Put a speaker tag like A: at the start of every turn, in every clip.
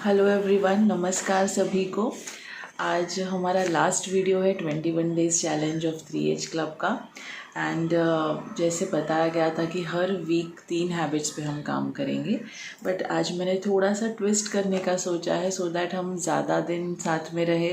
A: Hello everyone, नमस्कार सभी को। आज हमारा लास्ट वीडियो है 21 days challenge of 3H club का। एंड जैसे बताया गया था कि हर वीक 3 हैबिट्स पे हम काम करेंगे, बट आज मैंने थोड़ा सा ट्विस्ट करने का सोचा है सो दैट हम ज़्यादा दिन साथ में रहे।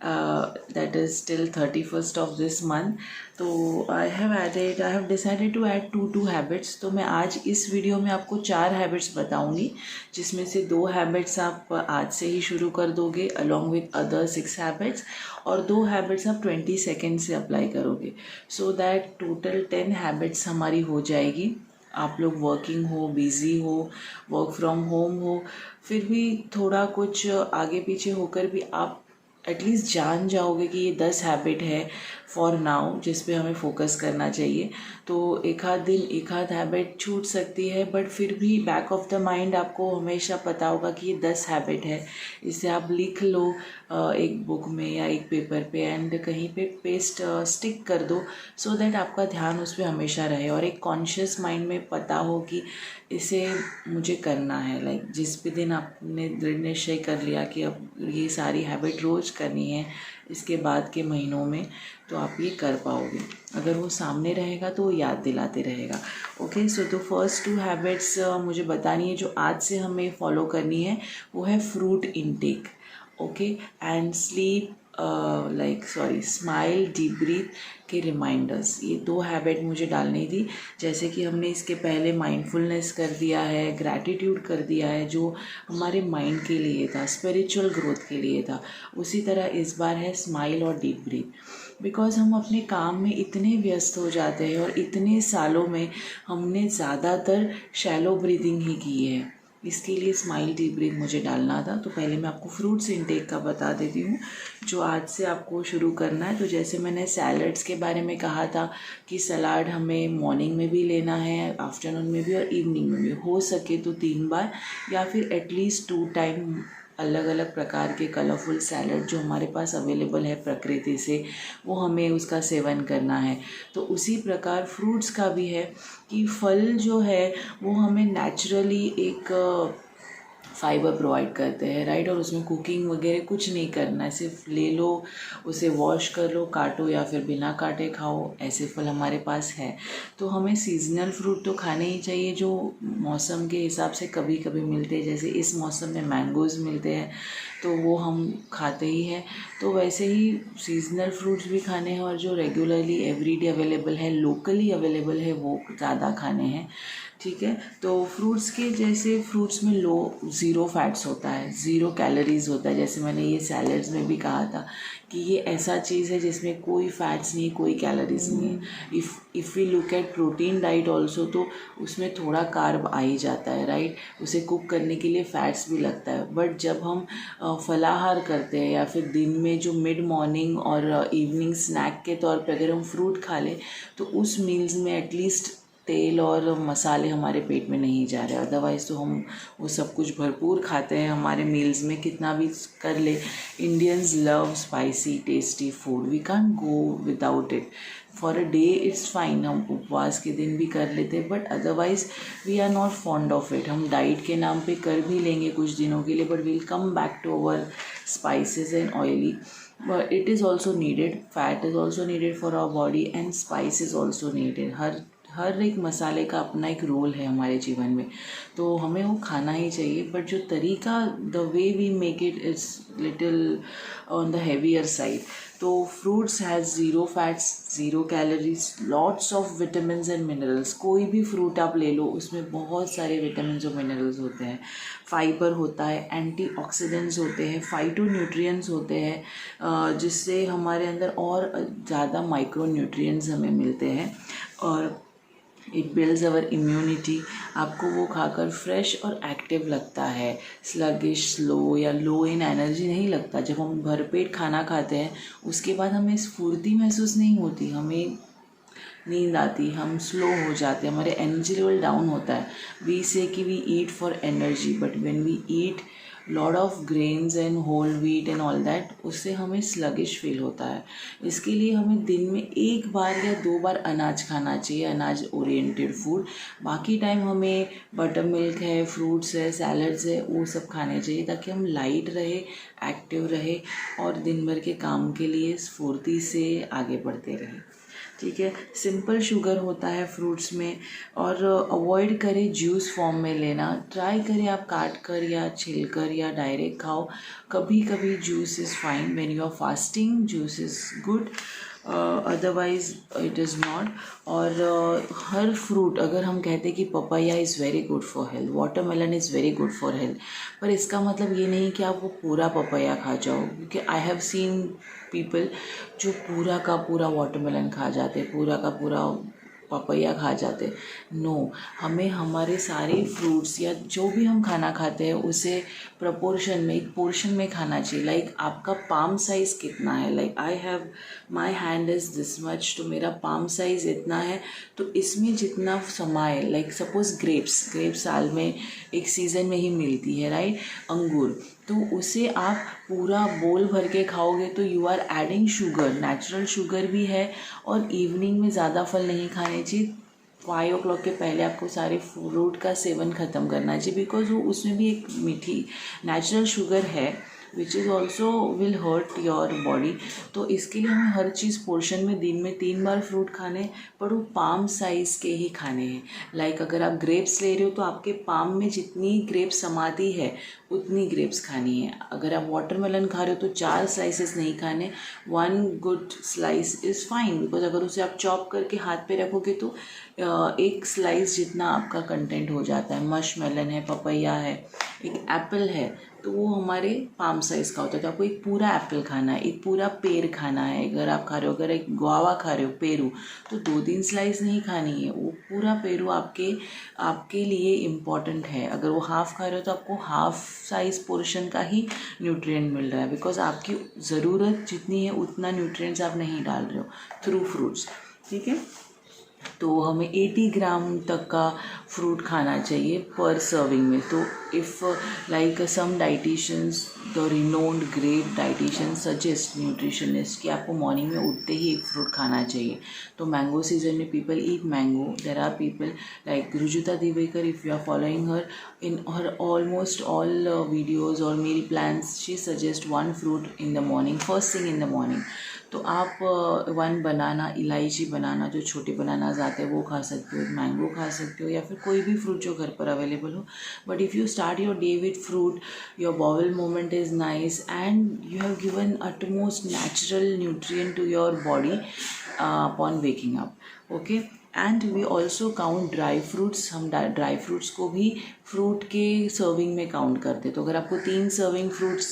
A: That is till 31st of this month. तो I have decided to add two habits. तो मैं आज इस वीडियो में आपको 4 हैबिट्स बताऊंगी, जिसमें से 2 हैबिट्स आप आज से ही शुरू कर दोगे अलॉन्ग विथ अदर 6 हैबिट्स, और 2 हैबिट्स आप 20 सेकेंड से अप्लाई करोगे। सो दैट टोटल 10 हैबिट्स हमारी हो जाएगी। आप लोग वर्किंग हो, बिज़ी हो, वर्क फ्रॉम होम हो, फिर भी थोड़ा कुछ आगे पीछे होकर भी आप एटलीस्ट जान जाओगे कि ये 10 हैबिट है फॉर नाउ जिस पे हमें फोकस करना चाहिए। तो एक आध दिन एक आध हैबिट छूट सकती है, बट फिर भी बैक ऑफ द माइंड आपको हमेशा पता होगा कि ये 10 हैबिट है। इसे आप लिख लो एक बुक में या एक पेपर पे, एंड कहीं पे पेस्ट स्टिक कर दो, सो दैट आपका ध्यान उस पर हमेशा रहे और एक कॉन्शियस माइंड में पता हो कि इसे मुझे करना है। लाइक जिस भी दिन आपने दृढ़ निश्चय कर लिया कि अब ये सारी हैबिट रोज़ करनी है इसके बाद के महीनों में, तो आप ये कर पाओगे। अगर वो सामने रहेगा तो वो याद दिलाते रहेगा। ओके, सो तो फर्स्ट 2 हैबिट्स मुझे बतानी है जो आज से हमें फॉलो करनी है। वो है fruit intake, okay, and sleep smile, deep breathe के रिमाइंडर्स। ये 2 हैबिट मुझे डालनी थी। जैसे कि हमने इसके पहले माइंडफुलनेस कर दिया है, ग्रैटिट्यूड कर दिया है, जो हमारे माइंड के लिए था, स्पिरिचुअल ग्रोथ के लिए था, उसी तरह इस बार है स्माइल और डीप ब्रीथ। बिकॉज हम अपने काम में इतने व्यस्त हो जाते हैं और इतने सालों में हमने ज़्यादातर शैलो ब्रीदिंग ही की है। इसके लिए स्माइल डीप ब्रीथ मुझे डालना था। तो पहले मैं आपको फ्रूट्स इनटेक का बता देती हूँ जो आज से आपको शुरू करना है। तो जैसे मैंने सैलड्स के बारे में कहा था कि सलाद हमें मॉर्निंग में भी लेना है, आफ्टरनून में भी और इवनिंग में भी, हो सके तो 3 बार या फिर एटलीस्ट 2 टाइम। अलग अलग प्रकार के कलरफुल सैलड जो हमारे पास अवेलेबल है प्रकृति से, वो हमें उसका सेवन करना है। तो उसी प्रकार फ्रूट्स का भी है कि फल जो है वो हमें नेचुरली एक फाइबर प्रोवाइड करते हैं, राइट। और उसमें कुकिंग वगैरह कुछ नहीं करना है, सिर्फ ले लो, उसे वॉश कर लो, काटो या फिर बिना काटे खाओ। ऐसे फल हमारे पास है। तो हमें सीजनल फ्रूट तो खाने ही चाहिए जो मौसम के हिसाब से कभी कभी मिलते हैं। जैसे इस मौसम में मैंगोज़ मिलते हैं तो वो हम खाते ही हैं। तो वैसे ही सीजनल फ्रूट्स भी खाने हैं, और जो रेगुलरली एवरीडे अवेलेबल है, लोकली अवेलेबल है, वो ज़्यादा खाने हैं, ठीक है। तो फ्रूट्स के जैसे फ्रूट्स में ज़ीरो फैट्स होता है, 0 कैलोरीज होता है। जैसे मैंने ये सैलड्स में भी कहा था कि ये ऐसा चीज़ है जिसमें कोई फैट्स नहीं, कोई कैलोरीज नहीं है। If we look at protein diet also, तो उसमें थोड़ा कार्ब आ ही जाता है, राइट। उसे कुक करने के लिए फैट्स भी लगता है। बट जब हम फलाहार करते हैं या फिर दिन में जो मिड मॉर्निंग और इवनिंग स्नैक के तौर पे अगर हम फ्रूट खा लें, तो उस मील्स में एटलीस्ट तेल और मसाले हमारे पेट में नहीं जा रहे। अदरवाइज़ तो हम वो सब कुछ भरपूर खाते हैं हमारे मील्स में, कितना भी कर ले। Indians love spicy tasty food, we can't go without it. For a day it's fine, हम उपवास के दिन भी कर लेते हैं, but otherwise we are not fond of it. हम डाइट के नाम पे कर भी लेंगे कुछ दिनों के लिए, but we'll come back to our spices and oily. But it is also needed, fat is also needed for our body and spice is also needed. हर एक मसाले का अपना एक रोल है हमारे जीवन में, तो हमें वो खाना ही चाहिए। बट जो तरीका, the way we make it is little on the heavier side. तो fruits has 0 fats, 0 calories, lots of vitamins and minerals. कोई भी फ्रूट आप ले लो, उसमें बहुत सारे विटामिन्स और मिनरल्स होते हैं, फाइबर होता है, एंटीऑक्सीडेंट्स होते हैं, फाइटोन्यूट्रिएंट्स होते हैं, जिससे हमारे अंदर और ज़्यादा माइक्रो न्यूट्रिएंट्स हमें मिलते हैं, और इट बिल्ड्स अवर इम्यूनिटी। आपको वो खाकर फ्रेश और एक्टिव लगता है, स्लगिश, स्लो या लो इन एनर्जी नहीं लगता। जब हम भरपेट खाना खाते हैं उसके बाद हमें स्फूर्ति महसूस नहीं होती, हमें नींद आती, हम स्लो हो जाते, हमारे एनर्जी लेवल डाउन होता है. वी से कि we eat for energy, but when we eat lot of grains and whole wheat and all that, उससे हमें स्लगिश फील होता है. इसके लिए हमें दिन में 1 बार या 2 बार अनाज खाना चाहिए, अनाज ओरिएंटेड फूड. बाकी टाइम हमें बटर मिल्क है, फ्रूट्स है, सैलड्स है, वो सब खाने चाहिए ताकि हम लाइट रहे, एक्टिव रहे और दिन भर के काम के लिए स्फूर्ति से आगे बढ़ते रहें. ठीक है. सिंपल शुगर होता है फ्रूट्स में, और अवॉइड करें जूस फॉर्म में लेना. ट्राई करें आप काट कर या छिल कर या डायरेक्ट खाओ. कभी कभी juice is fine. When you are fasting juice is good, otherwise it is not. और हर फ्रूट, अगर हम कहते हैं कि papaya is very good for health, watermelon is very good for health, पर इसका मतलब ये नहीं कि आप वो पूरा पपाया खा जाओ. क्योंकि आई हैव सीन पीपल जो पूरा का पूरा वाटरमेलन खा जाते, पूरा का पूरा पपैया खा जाते. नो, हमें हमारे सारे फ्रूट्स या जो भी हम खाना खाते हैं उसे प्रपोर्शन में, एक पोर्शन में खाना चाहिए. लाइक आपका पाम साइज़ कितना है, like I have my hand is this much, तो मेरा पाम साइज़ इतना है, तो इसमें जितना समाए, लाइक सपोज ग्रेप्स साल में एक सीज़न में ही मिलती है, राइट, अंगूर, तो उसे आप पूरा बोल भर के खाओगे तो you are adding sugar. Natural sugar भी है. और इवनिंग में ज़्यादा फल नहीं खाने चाहिए. 5 o'clock के पहले आपको सारे फ्रूट का सेवन ख़त्म करना चाहिए, बिकॉज वो उसमें भी एक मीठी नेचुरल शुगर है which is also will hurt your body. तो इसके लिए हमें हर चीज़ पोर्शन में, दिन में 3 बार फ्रूट खाने, पर वो पाम साइज़ के ही खाने हैं. लाइक अगर आप ग्रेप्स ले रहे हो तो आपके पाम में जितनी ग्रेप्स समाती है उतनी ग्रेप्स खानी है. अगर आप वाटरमेलन खा रहे हो तो 4 स्लाइसेस नहीं खाने, 1 good slice is fine. Because अगर उसे आप चॉप करके हाथ पे रखोगे तो 1 स्लाइस जितना आपका कंटेंट हो जाता है. मशमेलन है, पपैया है, एक एप्पल है, तो वो हमारे पाम साइज़ का होता है. तो आपको एक पूरा एप्पल खाना है, एक पूरा पेड़ खाना है. अगर आप खा रहे हो, अगर एक गुआवा खा रहे हो, पेरू, तो 2-3 स्लाइस नहीं खानी है. वो पूरा पेरू आपके लिए इम्पॉर्टेंट है. अगर वो हाफ़ खा रहे हो तो आपको हाफ़ साइज़ पोर्शन का ही न्यूट्रिएंट मिल रहा है, बिकॉज आपकी ज़रूरत जितनी है उतना न्यूट्रिएंट्स आप नहीं डाल रहे हो थ्रू फ्रूट्स. ठीक है. तो हमें 80 ग्राम तक का फ्रूट खाना चाहिए पर सर्विंग में. तो if like some dieticians, the renowned great dietician suggest, nutritionist, कि आपको मॉर्निंग में उठते ही एक फ्रूट खाना चाहिए. तो मैंगो सीजन में people eat mango. There are people like Rujuta Diwekar, if you are following her in her almost all videos or meal plans, she suggests 1 fruit in the morning, first thing in the morning. तो आप 1 बनाना, इलायची बनाना, जो छोटे bananas आते हैं वो खा सकते हो, मैंगो खा सकते हो, या फिर कोई भी फ्रूट जो घर पर अवेलेबल हो. But if you start your day with fruit, your bowel movement is nice and you have given utmost natural nutrient to your body upon waking up. Okay. And we also count dry fruits. हम dry fruits को भी fruit के serving में count करते. तो अगर आपको 3 serving fruits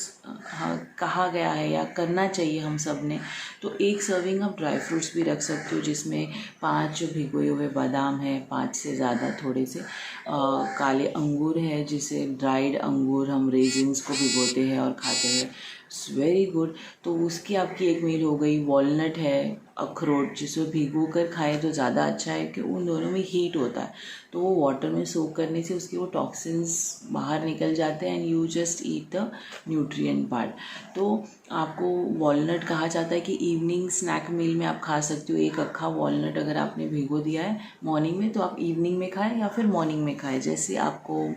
A: कहा गया है या करना चाहिए हम सब ने, तो 1 सर्विंग आप ड्राई फ्रूट्स भी रख सकते हो, जिसमें 5 भिगोए हुए बादाम है, 5 से ज़्यादा थोड़े से काले अंगूर है, जिसे ड्राइड अंगूर हम रेजिन्स को भिगोते हैं और खाते हैं. It's very good. तो उसकी आपकी एक मील हो गई. वॉलनट है, अखरोट, जिसे भिगो कर खाए तो ज़्यादा अच्छा है कि उन दोनों में हीट होता है, तो वो वाटर में सोक करने से उसके वो टॉक्सिन्स बाहर निकल जाते हैं and you just eat the nutrient part. तो आपको वॉलनट कहा जाता है कि इवनिंग स्नैक मील में आप खा सकते हो. 1 अक्खा वॉलनट अगर आपने भिगो दिया है मॉर्निंग में, तो आप इवनिंग में खाएं या फिर मॉर्निंग में खाएं, जैसे आपको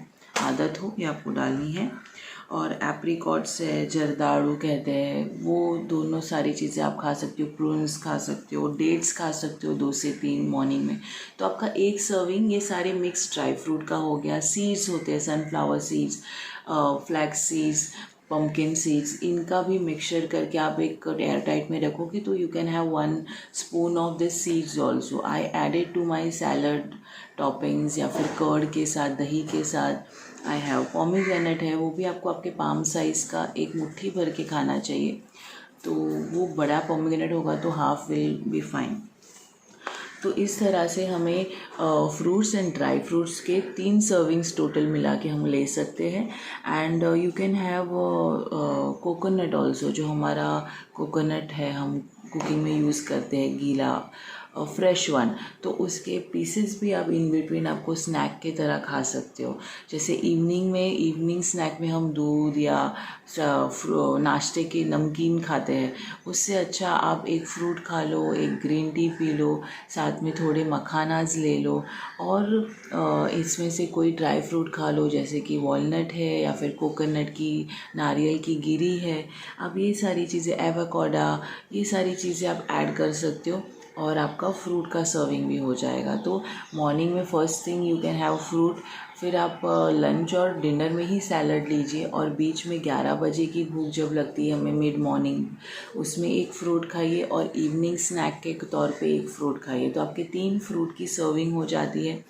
A: आदत हो ये आपको डालनी है. और एप्रिकॉट्स है, जरदाड़ू कहते हैं, वो दोनों सारी चीज़ें आप खा सकते हो. प्रून्स खा सकते हो, डेट्स खा सकते हो 2 से 3 मॉर्निंग में. तो आपका 1 सर्विंग ये सारे मिक्स ड्राई फ्रूट का हो गया. सीड्स होते हैं, sunflower seeds, flax seeds, pumpkin seeds, इनका भी मिक्सचर करके आप एक एयर टाइट में रखोगे तो you can have 1 spoon of this seeds also. I added to my salad toppings या फिर कर्ड के साथ, दही के साथ. आई हैव पोमीग्रेनेट है, वो भी आपको आपके पाम साइज़ का 1 मुट्ठी भर के खाना चाहिए. तो वो बड़ा पोमीग्रेनेट होगा तो हाफ विल बी फाइन. तो इस तरह से हमें फ्रूट्स एंड ड्राई फ्रूट्स के 3 सर्विंग्स टोटल मिला के हम ले सकते हैं. And you can have coconut also. जो हमारा कोकोनट है हम कुकिंग में यूज़ करते हैं, गीला फ्रेश वन, तो उसके पीसेस भी आप इन बिटवीन आपको स्नैक की तरह खा सकते हो। जैसे इवनिंग स्नैक में हम दूध या नाश्ते के नमकीन खाते हैं, उससे अच्छा आप एक फ्रूट खा लो, एक ग्रीन टी पी लो, साथ में थोड़े मखानाज ले लो, और इसमें से कोई ड्राई फ्रूट खा लो, जैसे कि वॉलनट है या फिर कोकोनट की, नारियल की गिरी है। अब ये सारी चीज़ें, एवोकाडो, ये सारी चीज़ें आप ऐड कर सकते हो और आपका फ्रूट का सर्विंग भी हो जाएगा। तो मॉर्निंग में first thing you can have fruit, फिर आप लंच और डिनर में ही सैलड लीजिए, और बीच में 11 बजे की भूख जब लगती है हमें मिड मॉर्निंग, उसमें एक फ्रूट खाइए, और इवनिंग स्नैक के तौर पे एक फ्रूट खाइए। तो आपके 3 फ्रूट की सर्विंग हो जाती है।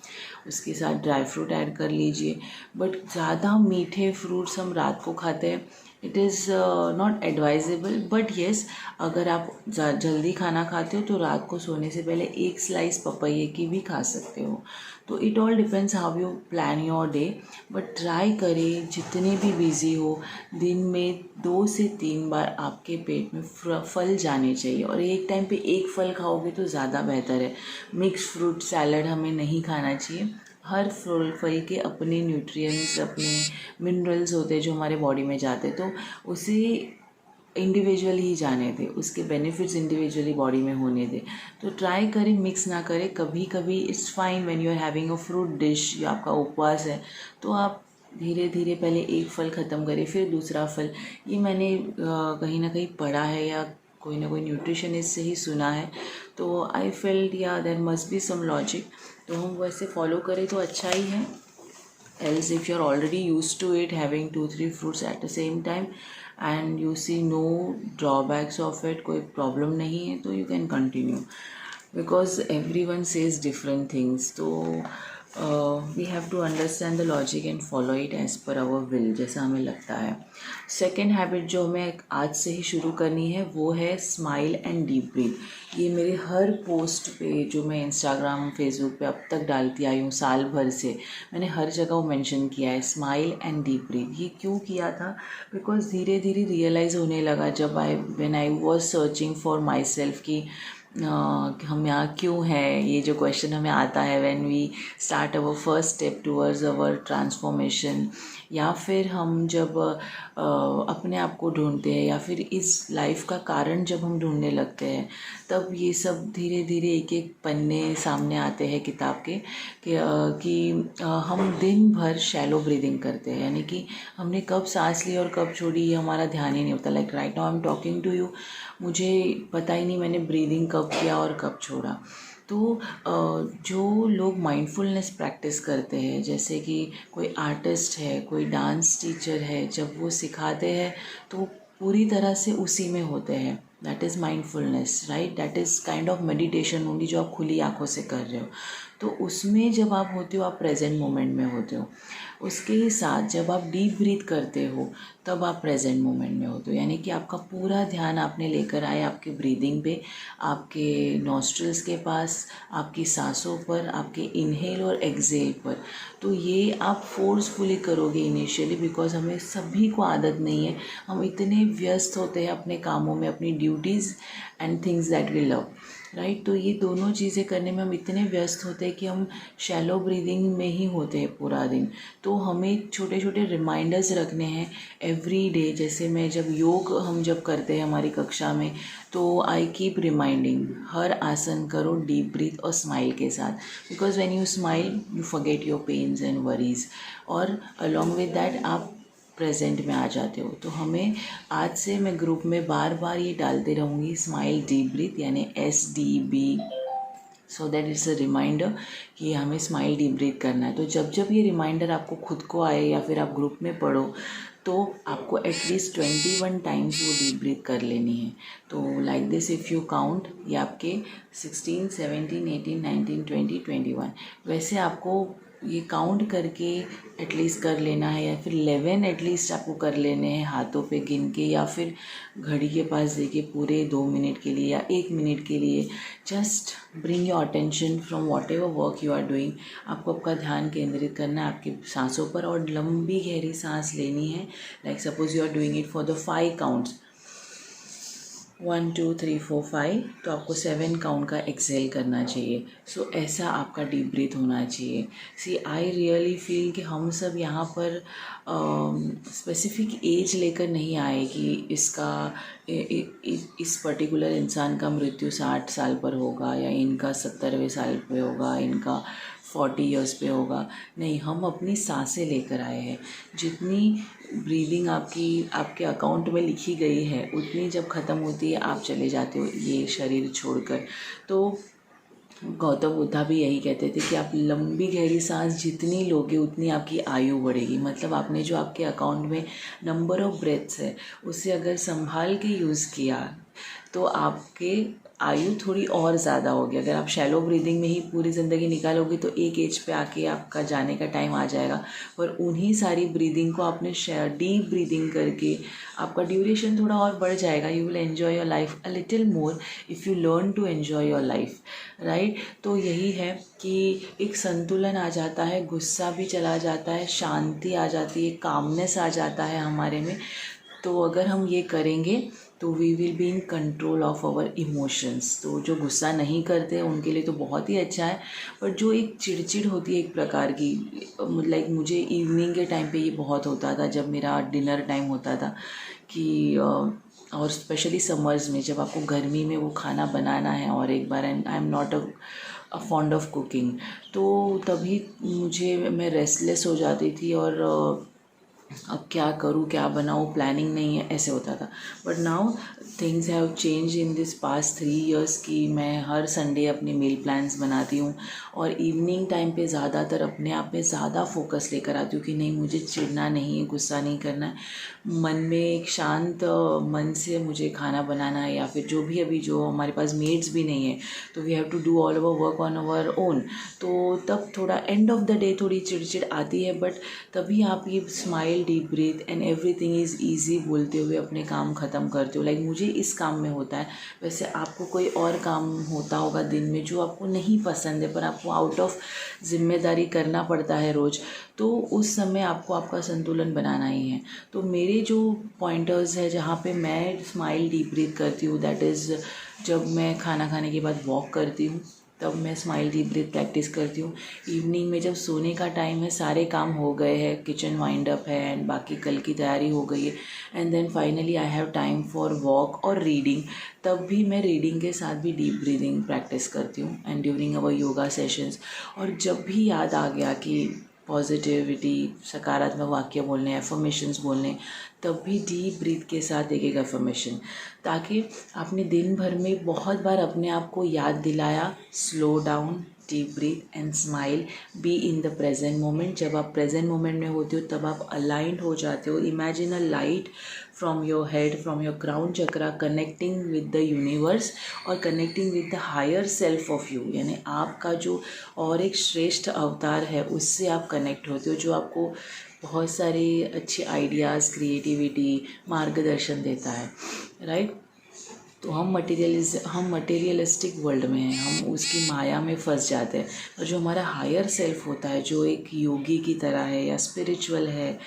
A: उसके साथ ड्राई फ्रूट ऐड कर लीजिए। बट ज़्यादा मीठे फ्रूट्स हम रात को खाते हैं, it is not advisable, but yes, अगर आप जल्दी खाना खाते हो तो रात को सोने से पहले एक स्लाइस पपैये की भी खा सकते हो। तो it all depends how you plan your day, but try करें जितने भी बिज़ी हो, दिन में 2 से 3 बार आपके पेट में फल जाने चाहिए, और एक टाइम पे एक फल खाओगे तो ज़्यादा बेहतर है। मिक्स फ्रूट सैलड हमें नहीं खाना चाहिए। हर फल के अपने न्यूट्रिएंट्स, अपने मिनरल्स होते हैं जो हमारे बॉडी में जाते हैं, तो उसे इंडिविजुअली ही जाने दें, उसके बेनिफिट्स इंडिविजुअली बॉडी में होने दें। तो ट्राई करें, मिक्स ना करें। कभी कभी it's fine when you are having a fruit dish, या आपका उपवास है, तो आप धीरे धीरे पहले एक फल ख़त्म करें, फिर दूसरा फल। ये मैंने कहीं ना कहीं पढ़ा है, या कोई ना कोई न्यूट्रिशनिस्ट से ही सुना है, तो I felt yeah there must be some logic, तो हम वैसे फॉलो करें तो अच्छा ही है। else if you're already used to it, having 2-3 fruits at the same time, and you see no drawbacks of it, कोई problem नहीं है, तो you can continue, because everyone says different things, तो we have to understand the logic and follow it as per our will, जैसा हमें लगता है। Second habit जो हमें आज से ही शुरू करनी है वो है स्माइल एंड डीप ब्रीथ। ये मेरे हर पोस्ट पे, जो मैं इंस्टाग्राम फेसबुक पे अब तक डालती आई हूँ साल भर से, मैंने हर जगह वो मेंशन किया है, स्माइल एंड डीप ब्रीथ। ये क्यों किया था? बिकॉज धीरे धीरे रियलाइज़ होने लगा, जब when I was searching for my self कि हम यहाँ क्यों हैं, ये जो क्वेश्चन हमें आता है when we start our first step towards our transformation, या फिर हम जब अपने आप को ढूंढते हैं, या फिर इस लाइफ का कारण जब हम ढूंढने लगते हैं, तब ये सब धीरे धीरे एक एक पन्ने सामने आते हैं किताब के कि हम दिन भर शैलो ब्रीदिंग करते हैं, यानी कि हमने कब सांस ली और कब छोड़ी ये हमारा ध्यान ही नहीं होता। Like right now I am talking to you, मुझे पता ही नहीं मैंने ब्रीदिंग कब किया और कब छोड़ा। तो जो लोग माइंडफुलनेस प्रैक्टिस करते हैं, जैसे कि कोई आर्टिस्ट है, कोई डांस टीचर है, जब वो सिखाते हैं तो पूरी तरह से उसी में होते हैं। That is mindfulness, right? That is kind of meditation only, जो आप खुली आंखों से कर रहे हो। तो उसमें जब आप होते हो, आप प्रेजेंट मोमेंट में होते हो। उसके साथ जब आप डीप ब्रीथ करते हो, तब आप प्रेजेंट मोमेंट में होते हो, यानी कि आपका पूरा ध्यान आपने लेकर आए आपके ब्रीदिंग पे, आपके नॉस्ट्रल्स के पास, आपकी सांसों पर, आपके इनहेल और एक्सहेल पर। तो ये आप फोर्सफुली करोगे इनिशियली, बिकॉज हमें सभी को आदत नहीं है, हम इतने व्यस्त होते हैं अपने कामों में, अपनी duties and things that we love, right? तो ये दोनों चीज़ें करने में हम इतने व्यस्त होते हैं कि हम शैलो ब्रीदिंग में ही होते हैं पूरा दिन। तो हमें छोटे छोटे रिमाइंडर्स रखने हैं एवरी डे। जैसे मैं जब योग हम जब करते हैं हमारी कक्षा में, तो आई कीप रिमाइंडिंग, हर आसन करो डीप ब्रीथ और स्माइल के साथ, because when you smile you forget your pains and worries, और अलॉन्ग विद दैट आप प्रेजेंट में आ जाते हो। तो हमें आज से मैं ग्रुप में बार बार ये डालते रहूँगी, स्माइल डीप ब्रीथ, यानी SDB, so that it's a reminder कि हमें स्माइल डीप ब्रीथ करना है। तो जब जब ये रिमाइंडर आपको खुद को आए, या फिर आप ग्रुप में पढ़ो, तो आपको एटलीस्ट 21 टाइम्स वो डीप ब्रीथ कर लेनी है। तो like this if you count, ये आपके 16, 17, 18, 19, 20, 21, वैसे आपको ये काउंट करके एटलीस्ट कर लेना है, या फिर 11 एटलीस्ट आपको कर लेने हैं हाथों पे गिन के, या फिर घड़ी के पास देके पूरे 2 मिनट के लिए या 1 मिनट के लिए। Just bring your attention from whatever work you are doing. आपको आपका ध्यान केंद्रित करना है आपकी सांसों पर, और लंबी गहरी सांस लेनी है। Like suppose you are doing it for the 5 counts, 1 2 3 4 5, तो आपको 7 काउंट का एक्सेल करना चाहिए। सो ऐसा आपका डीप ब्रीथ होना चाहिए। सी आई रियली फील कि हम सब यहाँ पर स्पेसिफिक एज लेकर नहीं आए कि इसका इस पर्टिकुलर इंसान का मृत्यु 60 साल पर होगा या इनका 70वें साल पे होगा, इनका 40 इयर्स पे होगा। नहीं, हम अपनी सांसें लेकर आए हैं। जितनी ब्रीदिंग आपके अकाउंट में लिखी गई है उतनी जब ख़त्म होती है आप चले जाते हो ये शरीर छोड़कर। तो गौतम बुद्धा भी यही कहते थे कि आप लंबी गहरी सांस जितनी लोगे उतनी आपकी आयु बढ़ेगी। मतलब आपने जो आपके अकाउंट में नंबर ऑफ ब्रेथ्स है उसे अगर संभाल के यूज़ किया तो आपके आयु थोड़ी और ज़्यादा होगी। अगर आप शैलो ब्रीदिंग में ही पूरी ज़िंदगी निकालोगे तो एक एज पे आके आपका जाने का टाइम आ जाएगा। पर उन्हीं सारी ब्रीदिंग को आपने डीप ब्रीदिंग करके आपका ड्यूरेशन थोड़ा और बढ़ जाएगा। You will enjoy your life a little more if you learn to enjoy your life, right. तो यही है कि एक संतुलन आ जाता है, गुस्सा भी चला जाता है, शांति आ जाती है, कामनेस आ जाता है हमारे में। तो अगर हम ये करेंगे तो we will be in control of our emotions. तो जो गुस्सा नहीं करते उनके लिए तो बहुत ही अच्छा है। पर जो एक चिड़चिड़ होती है एक प्रकार की, लाइक मुझे इवनिंग के टाइम पे ये बहुत होता था जब मेरा डिनर टाइम होता था कि और स्पेशली समर्स में जब आपको गर्मी में वो खाना बनाना है और एक बार I am not a fond of cooking, तो तभी मैं रेस्टलेस हो जाती थी और अब क्या करूँ, क्या बनाऊँ, प्लानिंग नहीं है, ऐसे होता था। But now things have change in this past 3 years कि मैं हर संडे अपने मील प्लान्स बनाती हूँ और इवनिंग टाइम पे ज़्यादातर अपने आप पे ज़्यादा फोकस लेकर आती हूँ कि नहीं, मुझे चिढ़ना नहीं है, गुस्सा नहीं करना है। मन में एक शांत मन से मुझे खाना बनाना है, या फिर जो भी अभी जो हमारे पास मेड्स भी नहीं है तो we have to do all our work on our own. तो तब थोड़ा एंड ऑफ द डे थोड़ी चिड़चिड़ आती है, बट तभी आप ये smile, deep breathe and everything is easy बोलते हुए अपने काम ख़त्म करते हो। लाइक मुझे इस काम में होता है, वैसे आपको कोई और काम होता होगा दिन में जो आपको नहीं पसंद है पर आपको आउट ऑफ जिम्मेदारी करना पड़ता है रोज़, तो उस समय आपको आपका संतुलन बनाना ही है। तो मेरे जो पॉइंटर्स है जहाँ पे मैं स्माइल, डीप ब्रीथ करती हूँ, दैट इज़ जब मैं खाना खाने के बाद वॉक करती हूँ तब मैं स्माइल, डीप ब्रीथ प्रैक्टिस करती हूँ। इवनिंग में जब सोने का टाइम है, सारे काम हो गए हैं, किचन वाइंड अप है एंड बाकी कल की तैयारी हो गई है, and then finally I have time for walk और रीडिंग, तब भी मैं रीडिंग के साथ भी डीप ब्रीदिंग प्रैक्टिस करती हूँ and during our yoga sessions. और जब भी याद आ गया कि पॉजिटिविटी, सकारात्मक वाक्य बोलने, एफर्मेशंस बोलने, तब भी डीप ब्रीथ के साथ एक एफर्मेशन, ताकि आपने दिन भर में बहुत बार अपने आप को याद दिलाया, slow down, deep breath and smile, be in the present moment. जब आप प्रेजेंट मोमेंट में होते हो तब आप अलाइंड हो जाते हो। Imagine a light from your head, from your crown chakra, connecting with the universe और connecting with the higher self of you, यानी आपका जो और एक श्रेष्ठ अवतार है उससे आप कनेक्ट होते हो, जो आपको बहुत सारे अच्छे आइडियाज़, क्रिएटिविटी, मार्गदर्शन देता है, राइट। तो हम मटेरियलिस्टिक वर्ल्ड में हैं, हम उसकी माया में फंस जाते हैं। और जो हमारा हायर सेल्फ होता है, जो एक योगी की तरह है या स्पिरिचुअल है,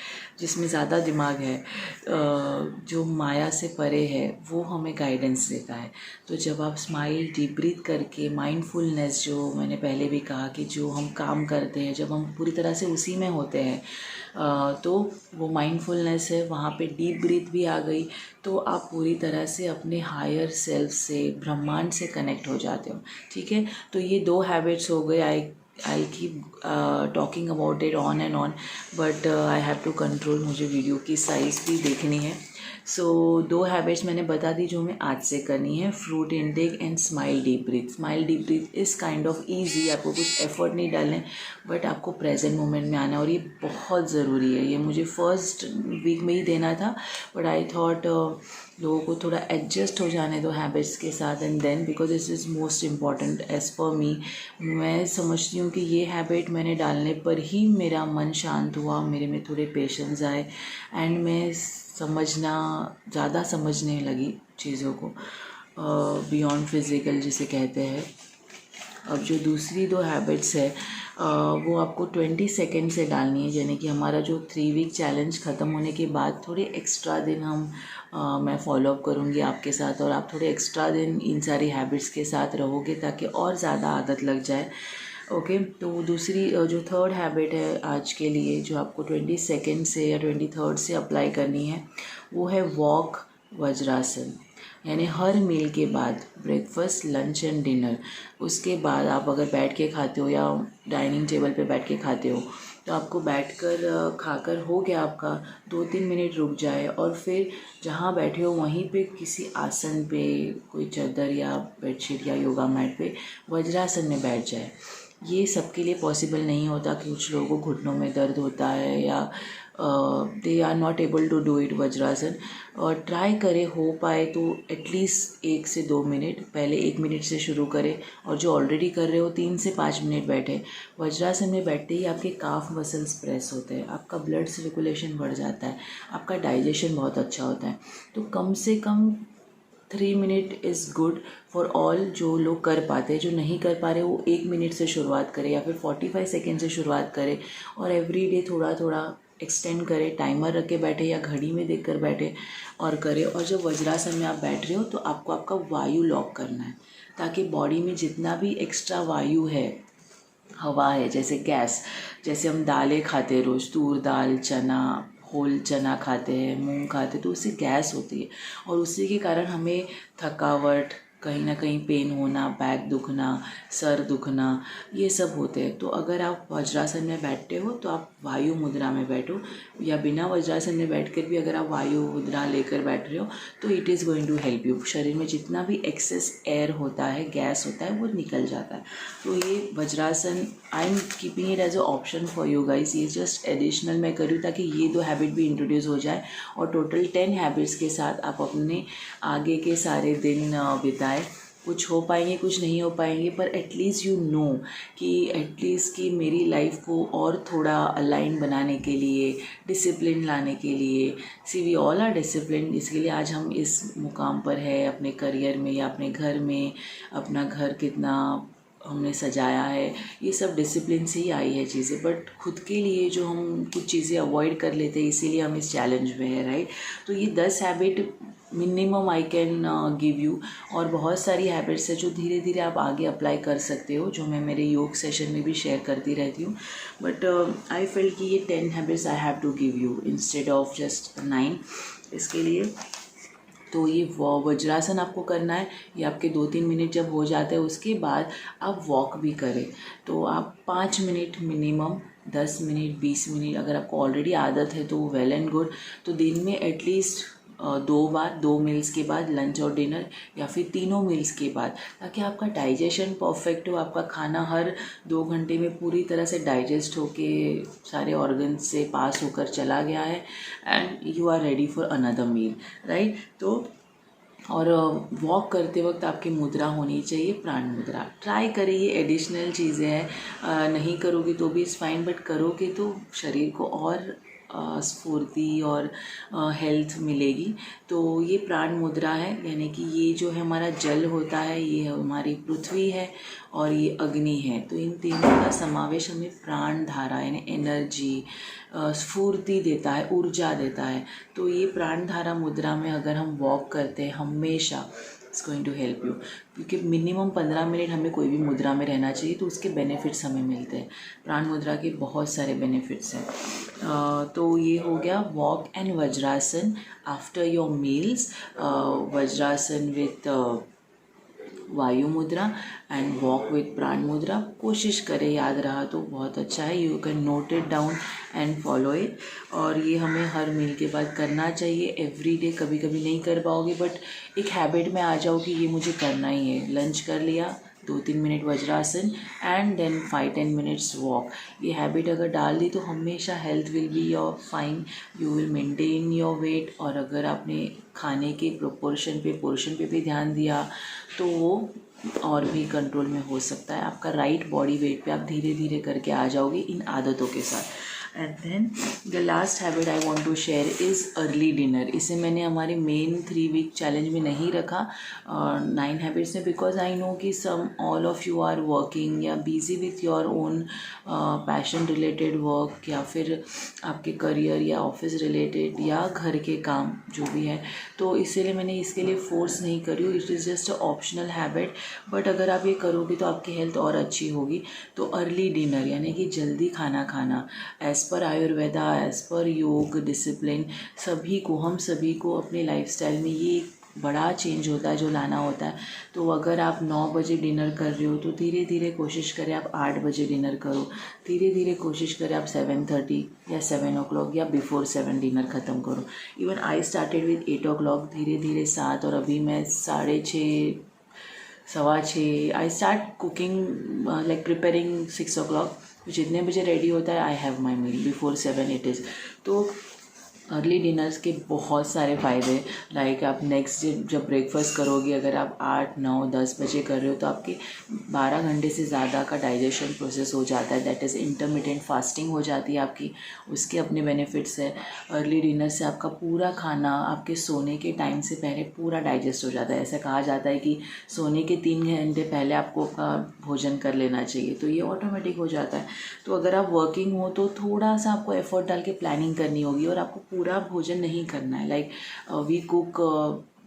A: जिसमें ज़्यादा दिमाग है, जो माया से परे है, वो हमें गाइडेंस देता है। तो जब आप स्माइल, डीप ब्रीथ करके माइंडफुलनेस, जो मैंने पहले भी कहा कि जो हम काम करते हैं जब हम पूरी तरह से उसी में होते हैं, तो वो माइंडफुलनेस है, वहाँ पे डीप ब्रीथ भी आ गई, तो आप पूरी तरह से अपने हायर सेल्फ से, ब्रह्मांड से कनेक्ट हो जाते हो, ठीक है। तो ये 2 हैबिट्स हो गए। I keep talking about it on and on, but I have to control, मुझे वीडियो की साइज़ भी देखनी है। सो 2 हैबिट्स मैंने बता दी जो हमें आज से करनी है, fruit intake and smile, deep breathe. Smile, deep breathe is kind of easy, आपको कुछ एफर्ट नहीं डालना है, बट आपको प्रेजेंट मोमेंट में आना है, और ये बहुत ज़रूरी है। ये मुझे फर्स्ट वीक में ही देना था, बट आई थॉट लोगों को थोड़ा एडजस्ट हो जाने दो हैबिट्स के साथ, and then because this is most important as per me. मैं समझती हूँ कि ये हैबिट मैंने डालने पर ही मेरा मन शांत हुआ, मेरे में थोड़े पेशेंस आए एंड मैं ज़्यादा समझने लगी चीज़ों को, बियॉन्ड फिज़िकल जिसे कहते हैं। अब जो दूसरी 2 हैबिट्स है वो आपको 20 सेकेंड से डालनी है, यानी कि हमारा जो 3 वीक चैलेंज ख़त्म होने के बाद थोड़े एक्स्ट्रा दिन मैं फॉलोअप करूँगी आपके साथ, और आप थोड़े एक्स्ट्रा दिन इन सारी हैबिट्स के साथ रहोगे ताकि और ज़्यादा आदत लग जाए। ओके, तो दूसरी जो थर्ड हैबिट है आज के लिए जो आपको 20 सेकेंड से या 23rd से अप्लाई करनी है, वो है वॉक वज्रासन। यानी हर मील के बाद, ब्रेकफास्ट, लंच एंड डिनर, उसके बाद आप अगर बैठ के खाते हो या डाइनिंग टेबल पे बैठ के खाते हो, तो आपको बैठकर खाकर हो गया आपका 2-3 मिनट रुक जाए और फिर जहाँ बैठे हो वहीं पे किसी आसन पे, कोई चादर या बेडशीट या योगा मैट पे वज्रासन में बैठ जाए। ये सबके लिए पॉसिबल नहीं होता, कि कुछ लोगों को घुटनों में दर्द होता है या they are not able to do it vajrasana. और ट्राई करें, हो पाए तो एटलीस्ट 1 से 2 मिनट, पहले 1 मिनट से शुरू करें, और जो ऑलरेडी कर रहे हो 3 से 5 मिनट बैठे। वज्रासन में बैठते ही आपके काफ मसल्स प्रेस होते हैं, आपका ब्लड सर्कुलेशन बढ़ जाता है, आपका डाइजेशन बहुत अच्छा होता है। तो कम से कम 3 minute is good for all. जो लोग कर पाते हैं, जो नहीं कर पा रहे वो 1 मिनट से शुरुआत करें या फिर 45 सेकेंड से शुरुआत करें, और एवरी डे थोड़ा थोड़ा एक्सटेंड करें। टाइमर रख के बैठे या घड़ी में देख कर बैठे और करें। और जब वज्रासन में आप बैठ रहे हो तो आपको आपका वायु लॉक करना है, ताकि बॉडी में जितना भी एक्स्ट्रा वायु है, हवा है, जैसे गैस, जैसे हम दालें खाते हैं रोज़, तूर दाल, चना, होल चना खाते हैं, मूंग खाते हैं, तो उससे गैस होती है और उसी के कारण हमें थकावट, कहीं ना कहीं पेन होना, बैक दुखना, सर दुखना, ये सब होते हैं। तो अगर आप वज्रासन में बैठते हो तो आप वायु मुद्रा में बैठो, या बिना वज्रासन में बैठकर भी अगर आप वायु मुद्रा लेकर बैठ रहे हो तो it is going to help you. शरीर में जितना भी एक्सेस एयर होता है, गैस होता है, वो निकल जाता है। तो ये vajrasana I am keeping it as a option for you guys. ये जस्ट एडिशनल मैं करूँ ताकि ये 2 हैबिट भी इंट्रोड्यूस हो जाए, और टोटल 10 हैबिट्स के साथ आप अपने आगे के सारे दिन बिताएं। कुछ हो पाएंगे, कुछ नहीं हो पाएंगे, पर एटलीस्ट यू नो कि एटलीस्ट कि मेरी लाइफ को और थोड़ा अलाइन बनाने के लिए, डिसिप्लिन लाने के लिए, सी वी ऑल आर डिसिप्लिन, इसके लिए आज हम इस मुकाम पर है अपने करियर में या अपने घर में। अपना घर कितना हमने सजाया है, ये सब डिसिप्लिन से ही आई है चीज़ें। बट खुद के लिए जो हम कुछ चीज़ें अवॉइड कर लेते हैं, इसीलिए हम इस चैलेंज में है, राइट। तो ये 10 habit minimum I can give you, और बहुत सारी हैबिट्स है जो धीरे धीरे आप आगे अप्लाई कर सकते हो, जो मैं मेरे योग सेशन में भी शेयर करती रहती हूँ। बट आई फील कि ये 10 habits I have to give you instead of just 9 इसके लिए। तो ये वज्रासन आपको करना है। ये आपके 2-3 मिनट जब हो जाते हैं उसके बाद आप वॉक भी करें। तो आप 5 मिनट मिनिमम, 10 मिनट, 20 मिनट, अगर आपको ऑलरेडी आदत है तो वेल एंड गुड। तो दिन में एटलीस्ट 2 बार, 2 मील्स के बाद, लंच और डिनर, या फिर तीनों मील्स के बाद, ताकि आपका डाइजेशन परफेक्ट हो, आपका खाना हर 2 घंटे में पूरी तरह से डाइजेस्ट होके सारे ऑर्गन से पास होकर चला गया है, and you are ready for another meal, right. तो और वॉक करते वक्त आपकी मुद्रा होनी चाहिए प्राण मुद्रा। ट्राई करिए, ये एडिशनल चीज़ें हैं, नहीं करोगे तो भी इज़ फाइन, बट करोगे तो शरीर को और स्फूर्ति और हेल्थ मिलेगी। तो ये प्राण मुद्रा है, यानी कि ये जो है हमारा जल होता है, ये हमारी पृथ्वी है और ये अग्नि है। तो इन तीनों का समावेश हमें प्राण धारा यानी एनर्जी, स्फूर्ति देता है, ऊर्जा देता है। तो ये प्राण धारा मुद्रा में अगर हम वॉक करते हैं हमेशा, it's going to help you, क्योंकि मिनिमम 15 मिनट हमें कोई भी मुद्रा में रहना चाहिए, तो उसके बेनिफिट्स हमें मिलते हैं। प्राण मुद्रा के बहुत सारे बेनिफिट्स हैं। तो ये हो गया walk and vajrasana after your meals. Vajrasana with वायु मुद्रा एंड वॉक विथ प्राण मुद्रा। कोशिश करें, याद रहा तो बहुत अच्छा है। You can note it down and follow it. और ये हमें हर मील के बाद करना चाहिए, एवरी डे। कभी कभी नहीं कर पाओगे, बट एक हैबिट में आ जाओ कि ये मुझे करना ही है। लंच कर लिया, 2-3 minute vajrasana and then 5-10 minutes walk. ये हैबिट अगर डाल दी तो हमेशा health will be your fine, you will maintain your weight. और अगर आपने खाने के पोर्शन पे भी ध्यान दिया तो वो और भी कंट्रोल में हो सकता है। आपका राइट बॉडी वेट पे आप धीरे धीरे करके आ जाओगे इन आदतों के साथ, and then the last habit I want to share is early dinner. इसे मैंने हमारे मेन 3 वीक चैलेंज में नहीं रखा 9 हैबिट्स में, बिकॉज आई नो कि some all of you are working या busy with your own passion related work, या फिर आपके करियर या ऑफिस रिलेटेड या घर के काम जो भी है. तो इसीलिए मैंने इसके लिए फोर्स नहीं करी हूँ. It is just a optional habit, but अगर आप ये करोगे तो आपकी हेल्थ और अच्छी होगी. तो अर्ली डिनर यानी कि जल्दी खाना खाना, as per Ayurveda, as per योग डिसिप्लिन, हम सभी को अपने लाइफस्टाइल में ये बड़ा चेंज होता है जो लाना होता है. तो अगर आप 9 बजे डिनर कर रहे हो तो धीरे धीरे कोशिश करें आप 8 बजे डिनर करो. धीरे धीरे कोशिश करें आप 7:30 या 7 o'clock या बिफोर 7 डिनर ख़त्म करो. Even I started with 8 o'clock, धीरे धीरे 7, और अभी मैं 6:30 6:15 I start cooking like preparing 6 o'clock. जितने बजे रेडी होता है I have my meal before 7 it is. तो अर्ली डिनर्स के बहुत सारे फ़ायदे, लाइक आप नेक्स्ट डे जब ब्रेकफास्ट करोगे, अगर आप 8, 9, 10 बजे कर रहे हो तो आपके 12 घंटे से ज़्यादा का डाइजेशन प्रोसेस हो जाता है. दैट इज़ इंटरमिटेंट फास्टिंग हो जाती है आपकी. उसके अपने बेनिफिट्स है. अर्ली डिनर से आपका पूरा खाना आपके सोने के टाइम से पहले पूरा डाइजेस्ट हो जाता है. ऐसा कहा जाता है कि सोने के 3 घंटे पहले आपको भोजन कर लेना चाहिए, तो ये ऑटोमेटिक हो जाता है. तो अगर आप वर्किंग हो तो थोड़ा सा आपको एफर्ट डाल के प्लानिंग करनी होगी, और आपको पूरा भोजन नहीं करना है. लाइक वी कुक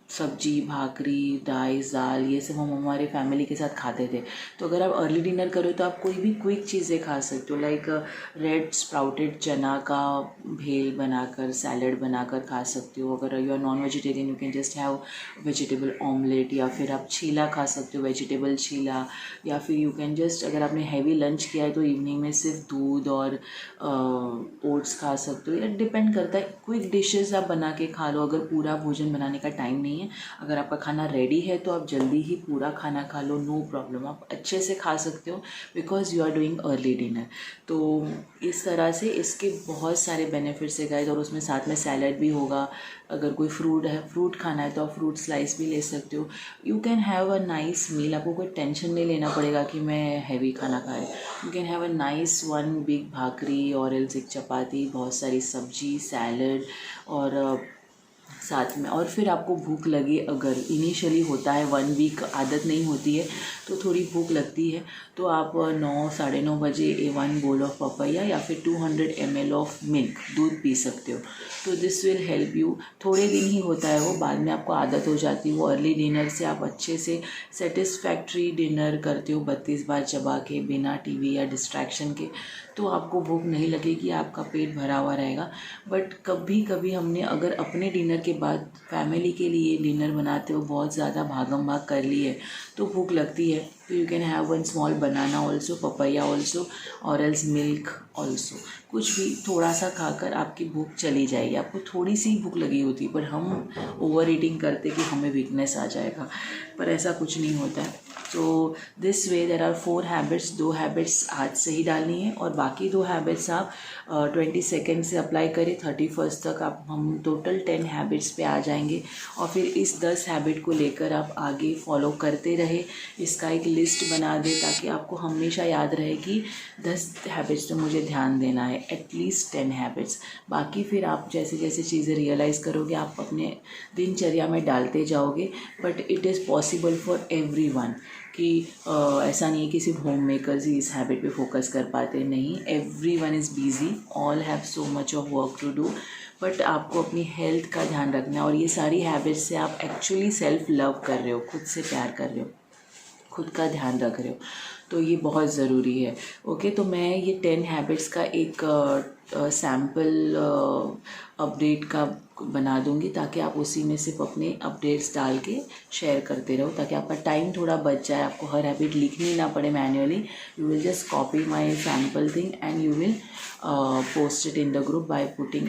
A: सब्जी, भाकरी, राइस, दाल, ये सब हम हमारे फैमिली के साथ खाते थे. तो अगर आप अर्ली डिनर करो तो आप कोई भी क्विक चीज़ें खा सकते हो. लाइक रेड स्प्राउटेड चना का भेल बनाकर, सैलड बनाकर खा सकते हो. अगर you are non vegetarian you can just have vegetable omelette, या फिर आप छीला खा सकते हो, वेजिटेबल छीला. या फिर यू कैन जस्ट, अगर आपने हैवी लंच किया है तो इवनिंग में सिर्फ दूध और ओट्स खा सकते हो. या डिपेंड करता है, क्विक डिशेस आप बना के खा लो अगर पूरा भोजन बनाने का टाइम नहीं है. अगर आपका खाना रेडी है तो आप जल्दी ही पूरा खाना खा लो, नो प्रॉब्लम. आप अच्छे से खा सकते हो because you are doing early dinner. तो इस तरह से इसके बहुत सारे बेनिफिट्स है गाइस. और उसमें साथ में सैलड भी होगा. अगर कोई फ्रूट खाना है तो आप फ्रूट स्लाइस भी ले सकते हो. You can have a nice meal. आपको कोई टेंशन नहीं लेना पड़ेगा कि मैं हैवी खाना खाए. You can have a nice 1 big bhakri और एल्स एक चपाती, बहुत सारी सब्जी, सैलड, और साथ में. और फिर आपको भूख लगे, अगर इनिशियली होता है 1 वीक, आदत नहीं होती है तो थोड़ी भूख लगती है, तो आप 9, 9:30 बजे 1 बोल ऑफ पपैया या फिर 200 ml ऑफ मिल्क, दूध पी सकते हो. तो दिस विल हेल्प यू. थोड़े दिन ही होता है वो, बाद में आपको आदत हो जाती है. वो अर्ली डिनर से आप अच्छे से सेटिस्फैक्ट्री डिनर करते हो 32 बार चबा के, बिना टीवी या डिस्ट्रैक्शन के. तो आपको भूख नहीं लगेगी, आपका पेट भरा हुआ रहेगा. बट कभी कभी हमने अगर अपने डिनर के बाद फैमिली के लिए डिनर बनाते हो, बहुत ज़्यादा भागम भाग कर ली है तो भूख लगती है. तो you can have 1 small banana also, papaya also, और एल्स मिल्क ऑल्सो. कुछ भी थोड़ा सा खाकर आपकी भूख चली जाएगी. आपको थोड़ी सी भूख लगी होती है, पर हम ओवर ईटिंग करते कि हमें वीकनेस आ जाएगा, पर ऐसा कुछ नहीं होता है. तो this way there are 4 habits. 2 habits आज से ही डालनी है, और बाकी 2 हैबिट्स आप 22 से अप्लाई करें. 31 तक आप हम टोटल 10 हैबिट्स पे आ जाएंगे. और फिर इस 10 हैबिट को लेकर आप आगे फॉलो करते रहे. इसका एक लिस्ट बना दें ताकि आपको हमेशा याद रहे कि 10 हैबिट्स पे मुझे ध्यान देना है, एटलीस्ट 10 हैबिट्स. बाकी फिर आप जैसे जैसे चीज़ें रियलाइज़ करोगे आप अपने दिनचर्या में डालते जाओगे. But it is possible for everyone कि ऐसा नहीं है कि सिर्फ होम मेकर्स ही इस हैबिट पे फोकस कर पाते. नहीं, everyone is busy, all have so much of work to do. But आपको अपनी हेल्थ का ध्यान रखना है. और ये सारी हैबिट्स से आप एक्चुअली सेल्फ लव कर रहे हो, खुद से प्यार कर रहे हो, खुद का ध्यान रख रहे हो. तो ये बहुत ज़रूरी है. ओके, तो मैं ये 10 हैबिट्स का एक सैम्पल अपडेट का बना दूंगी ताकि आप उसी में सिर्फ अपने अपडेट्स डाल के शेयर करते रहो, ताकि आपका टाइम थोड़ा बच जाए. आपको हर हैबिट लिखनी ना पड़े manually. You will just copy my sample thing and you will post it in the group by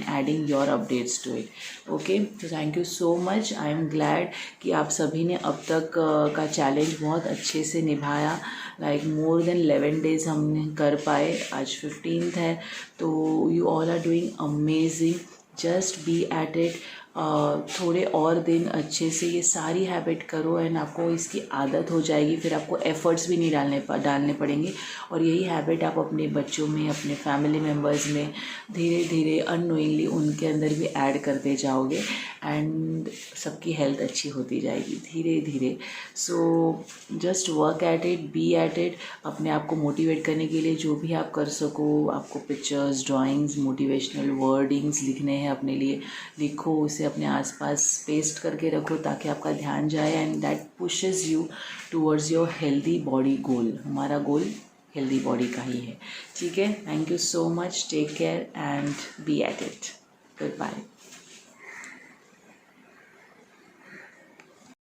A: adding your updates to it. Okay, so thank you so much. I am glad कि आप सभी ने अब तक का challenge बहुत अच्छे से निभाया. लाइक मोर देन 11 days हमने कर पाए. आज 15th है, तो you all are doing amazing. Just be at it. थोड़े और दिन अच्छे से ये सारी हैबिट करो एंड आपको इसकी आदत हो जाएगी। फिर आपको एफ़र्ट्स भी नहीं डालने पड़ेंगे और यही हैबिट आप अपने बच्चों में, अपने फैमिली मेम्बर्स में धीरे धीरे अननोइंगली उनके अंदर भी ऐड करते जाओगे एंड सबकी हेल्थ अच्छी होती जाएगी धीरे धीरे। So just work at it, be at it. अपने आप को मोटिवेट करने के लिए जो भी आप कर सको, आपको पिक्चर्स, ड्राइंग्स, मोटिवेशनल वर्डिंग्स लिखने हैं अपने लिए, लिखो, उसे अपने आसपास पेस्ट करके रखो ताकि आपका ध्यान जाए and that pushes you towards your healthy body goal. हमारा गोल हेल्दी बॉडी का ही है, ठीक है। Thank you so much, take care and be at it, good bye.